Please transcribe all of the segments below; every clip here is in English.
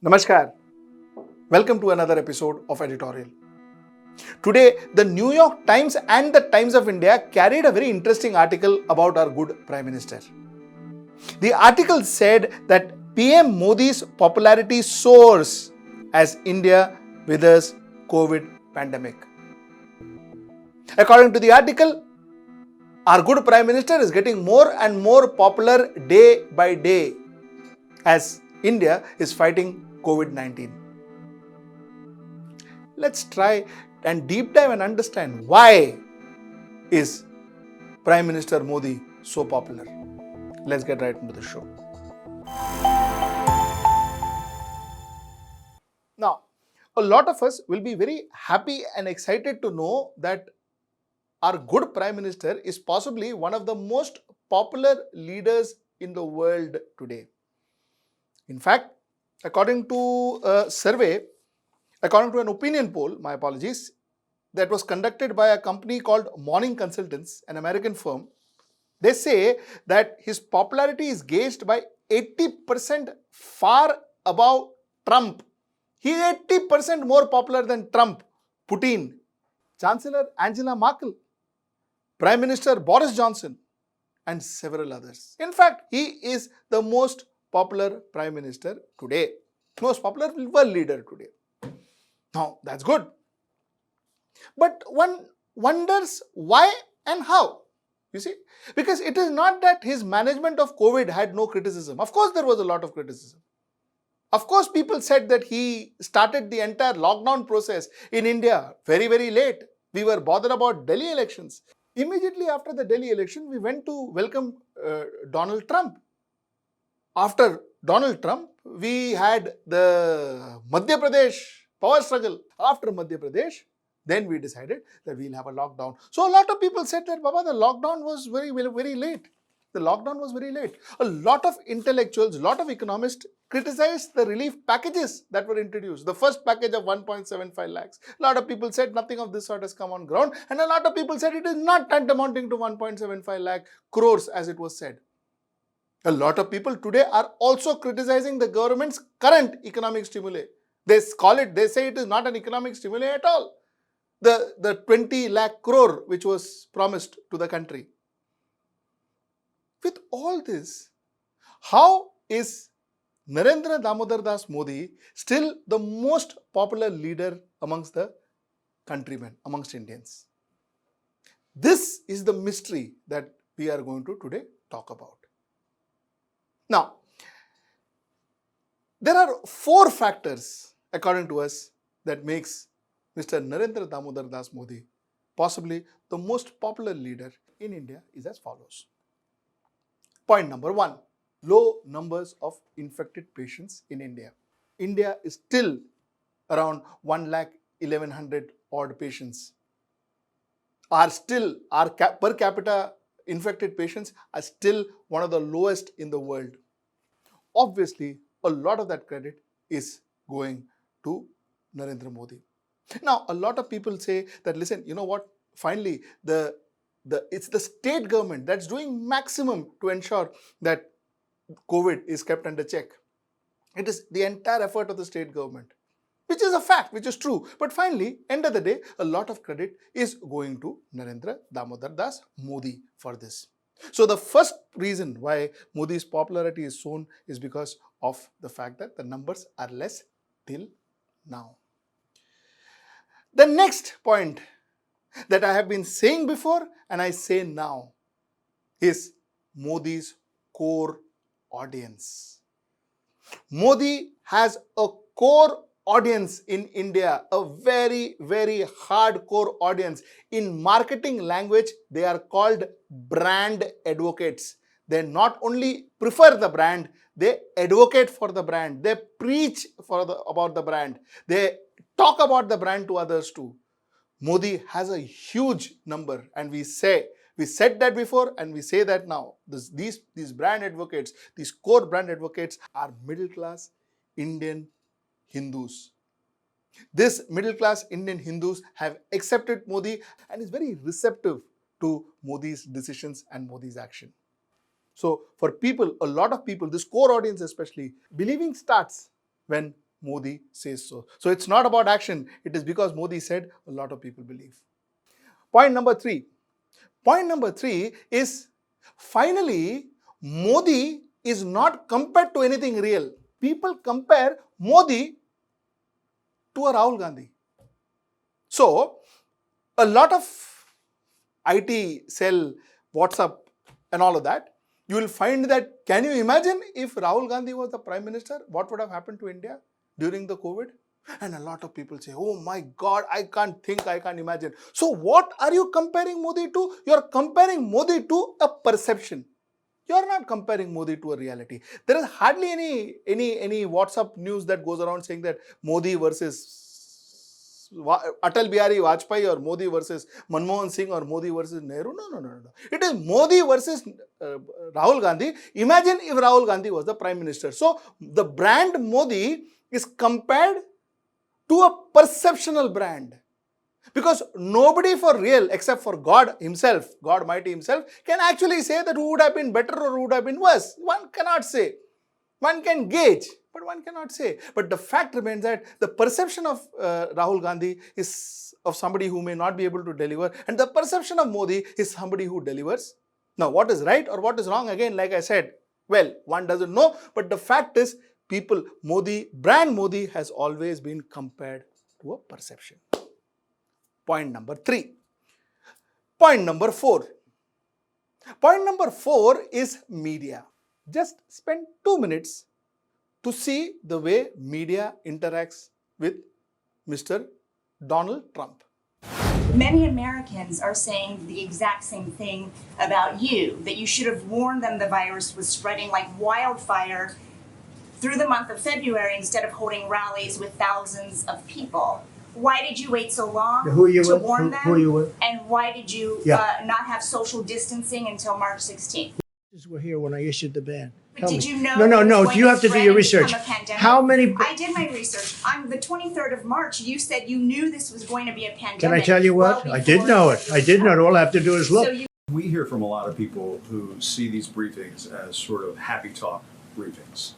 Namaskar. Welcome to another episode of Editorial. Today, the New York Times and the Times of India carried a very interesting article about our good Prime Minister. The article said that PM Modi's popularity soars as India withers COVID pandemic. According to the article, our good Prime Minister is getting more and more popular day by day as India is fighting COVID-19. Let's try and deep dive and understand why is Prime Minister Modi so popular. Let's get right into the show. Now, a lot of us will be very happy and excited to know that our good Prime Minister is possibly one of the most popular leaders in the world today. In fact, according to a survey, according to an opinion poll, that was conducted by a company called Morning Consultants, an American firm, they say that his popularity is gauged by 80% far above Trump. He is 80% more popular than Trump, Putin, Chancellor Angela Merkel, Prime Minister Boris Johnson, and several others. In fact, he is the most popular Prime Minister today, most popular world leader today. Now, that's good. But one wonders why and how. You see, because it is not that his management of COVID had no criticism. Of course, there was a lot of criticism. Of course, people said that he started the entire lockdown process in India very, very late. We were bothered about Delhi elections. Immediately after the Delhi election, we went to welcome Donald Trump. After Donald Trump, we had the Madhya Pradesh power struggle. After Madhya Pradesh, then we decided that we'll have a lockdown. So a lot of people said that, Baba, the lockdown was very late. The lockdown was very late. A lot of intellectuals, a lot of economists criticized the relief packages that were introduced. The first package of 1.75 lakhs. A lot of people said nothing of this sort has come on ground. And a lot of people said it is not tantamounting to 1.75 lakh crores as it was said. A lot of people today are also criticizing the government's current economic stimuli. They say it is not an economic stimuli at all. The 20 lakh crore which was promised to the country. With all this, how is Narendra Damodar Das Modi still the most popular leader amongst the countrymen, amongst Indians? This is the mystery that we are going to today talk about. Now, there are 4 factors, according to us, that makes Mr. Narendra Damodar Das Modi possibly the most popular leader in India is as follows. Point number 1, low numbers of infected patients in India. India is still around 1,11,000 odd patients. Our per capita infected patients are still one of the lowest in the world. Obviously, a lot of that credit is going to Narendra Modi. Now, a lot of people say that, listen, you know what? Finally, it's the state government that's doing maximum to ensure that COVID is kept under check. It is the entire effort of the state government, which is a fact, which is true. But finally, end of the day, a lot of credit is going to Narendra Damodar Das Modi for this. So the first reason why Modi's popularity is shown is because of the fact that the numbers are less till now. The next point that I have been saying before and I say now is Modi's core audience. Modi has a core audience in India, a very, very hardcore audience. In marketing language, they are called brand advocates. They not only prefer the brand, they advocate for the brand. They preach about the brand. They talk about the brand to others too. Modi has a huge number, and we said that before and we say that now. These brand advocates, these core brand advocates are middle class Indian Hindus. These middle class Indian Hindus have accepted Modi and is very receptive to Modi's decisions and Modi's action. So for people, a lot of people, this core audience especially, believing starts when Modi says so. So it's not about action. It is because Modi said, a lot of people believe. Point number three. Point number three is, finally, Modi is not compared to anything real. People compare Modi to a Rahul Gandhi. So, a lot of IT cell, WhatsApp and all of that, you will find that, can you imagine if Rahul Gandhi was the Prime Minister, what would have happened to India during the COVID? And a lot of people say, oh my God, I can't think, I can't imagine. So what are you comparing Modi to? You are comparing Modi to a perception. You are not comparing Modi to a reality. There is hardly any WhatsApp news that goes around saying that Modi versus Atal Bihari Vajpayee, or Modi versus Manmohan Singh, or Modi versus Nehru. No. It is Modi versus Rahul Gandhi. Imagine if Rahul Gandhi was the Prime Minister. So the brand Modi is compared to a perceptional brand. Because nobody for real, except for God himself, God Mighty himself, can actually say that who would have been better or who would have been worse. One cannot say. One can gauge, but one cannot say. But the fact remains that the perception of Rahul Gandhi is of somebody who may not be able to deliver, and the perception of Modi is somebody who delivers. Now, what is right or what is wrong, again, like I said, well, one doesn't know, but the fact is, brand Modi has always been compared to a perception. Point number three. Point number four. Point number four is media. Just spend 2 minutes to see the way media interacts with Mr. Donald Trump. Many Americans are saying the exact same thing about you, that you should have warned them the virus was spreading like wildfire through the month of February instead of holding rallies with thousands of people. Why did you wait so long to warn them? Who are you with? And why did you not have social distancing until March 16th? Were here when I issued the ban. Did you know? No. You have to do your research. How many? I did my research. On the 23rd of March, you said you knew this was going to be a pandemic. Can I tell you what? I did know it. I did know it. All I have to do is look. We hear from a lot of people who see these briefings as sort of happy talk briefings.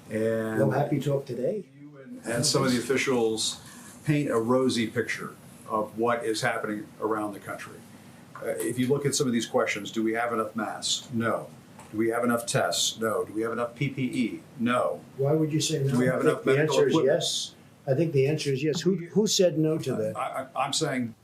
And No happy talk today. you and some of the officials paint a rosy picture of what is happening around the country. If you look at some of these questions, do we have enough masks? No. Do we have enough tests? No. Do we have enough PPE? No. Why would you say no? Do we have enough The medical answer is equipment? yes. I think the answer is yes. Who said no to that? I'm saying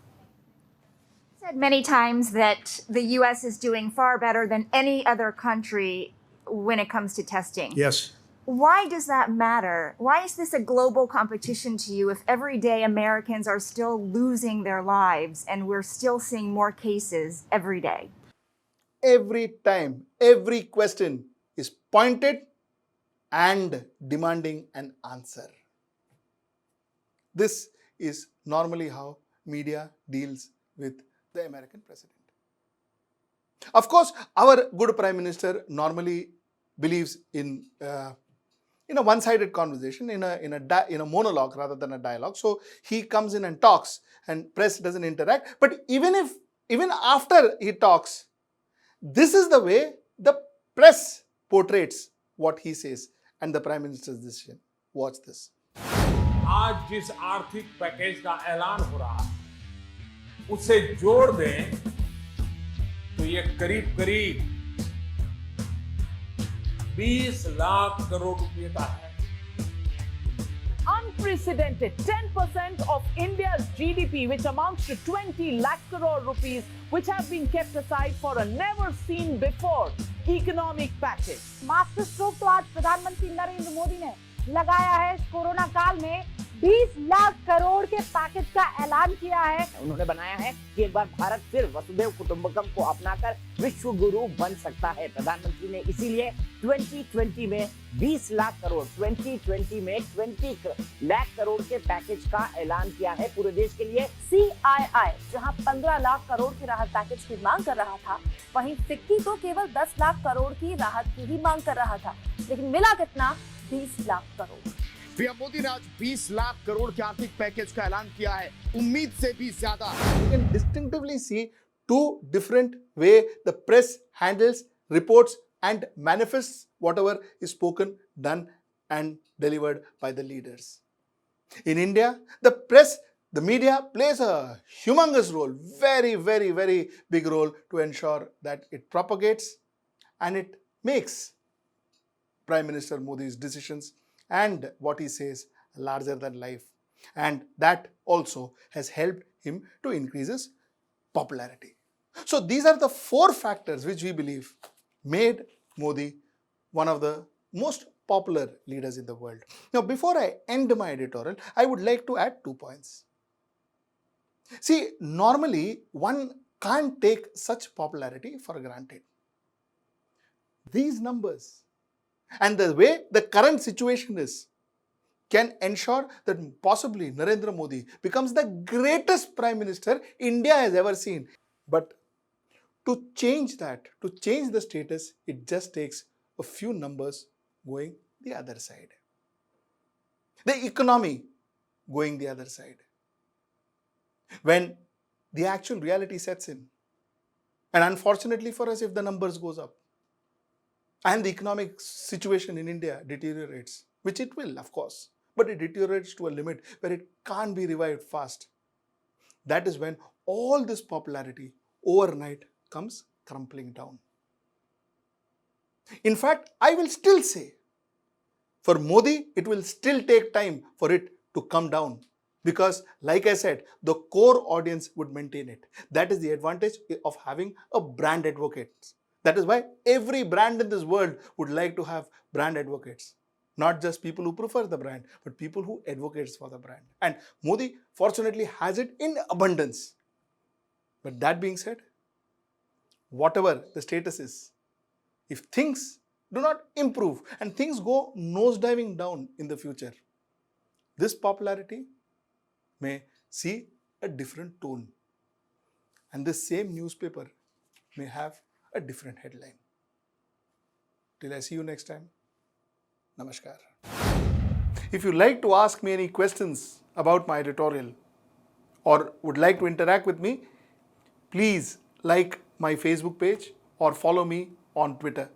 Said many times that the U.S. is doing far better than any other country when it comes to testing. Yes. Why does that matter? Why is this a global competition to you if every day Americans are still losing their lives and we're still seeing more cases every day? Every time, every question is pointed and demanding an answer. This is normally how media deals with the American president. Of course, our good Prime Minister normally believes in a one-sided conversation, in a monologue rather than a dialogue. So he comes in and talks, and press doesn't interact. But even after he talks, this is the way the press portrays what he says and the Prime Minister's decision. Watch this. आज जिस आर्थिक package का ऐलान हो रहा है उससे जोड़ दें तो ये करीब 20 लाख करोड़ रुपए का है. Unprecedented 10% of India's GDP, which amounts to 20 lakh crore rupees, which have been kept aside for a never seen before economic package. Master stroke तो आज प्रधानमंत्री नरेंद्र मोदी ने लगाया है. कोरोना काल में 20 लाख करोड़ के पैकेज का ऐलान किया है. उन्होंने बनाया है कि एक बार भारत फिर वसुधैव कुटुंबकम को अपनाकर विश्व गुरु बन सकता है. प्रधानमंत्री ने इसीलिए 2020 में 20 लाख करोड़ 2020 में 20 लाख करोड़ के पैकेज का ऐलान किया है पूरे देश के लिए. CII जहां 15 लाख करोड़ की राहत पैकेज की मांग कर रहा था, वहीं फिक्की तो केवल 10 लाख करोड़ की राहत की ही मांग कर रहा था. लेकिन मिला कितना? 20 लाख करोड़. पीएम मोदी ने आज 20 लाख करोड़ के आर्थिक पैकेज का ऐलान किया है, उम्मीद से भी ज्यादा. You can distinctively see two different way the press handles, reports and manifests whatever is spoken, done and delivered by the leaders. In India, the press, the media plays a humongous role, very, very, very big role to ensure that it propagates and it makes Prime Minister Modi's decisions and what he says larger than life. And that also has helped him to increase his popularity. So these are the 4 factors which we believe made Modi one of the most popular leaders in the world. Now, before I end my editorial, I would like to add 2 points. See, normally one can't take such popularity for granted. These numbers and the way the current situation is can ensure that possibly Narendra Modi becomes the greatest Prime Minister India has ever seen. But to change that, to change the status, it just takes a few numbers going the other side. The economy going the other side. When the actual reality sets in, and unfortunately for us, if the numbers goes up and the economic situation in India deteriorates, which it will, of course, but it deteriorates to a limit where it can't be revived fast, that is when all this popularity overnight comes crumbling down. In fact, I will still say, for Modi, it will still take time for it to come down because, like I said, the core audience would maintain it. That is the advantage of having a brand advocate. That is why every brand in this world would like to have brand advocates. Not just people who prefer the brand, but people who advocates for the brand. And Modi, fortunately, has it in abundance. But that being said, whatever the status is, if things do not improve and things go nosediving down in the future, this popularity may see a different tone. And this same newspaper may have a different headline. Till I see you next time, Namaskar. If you'd like to ask me any questions about my editorial or would like to interact with me, please like my Facebook page or follow me on Twitter.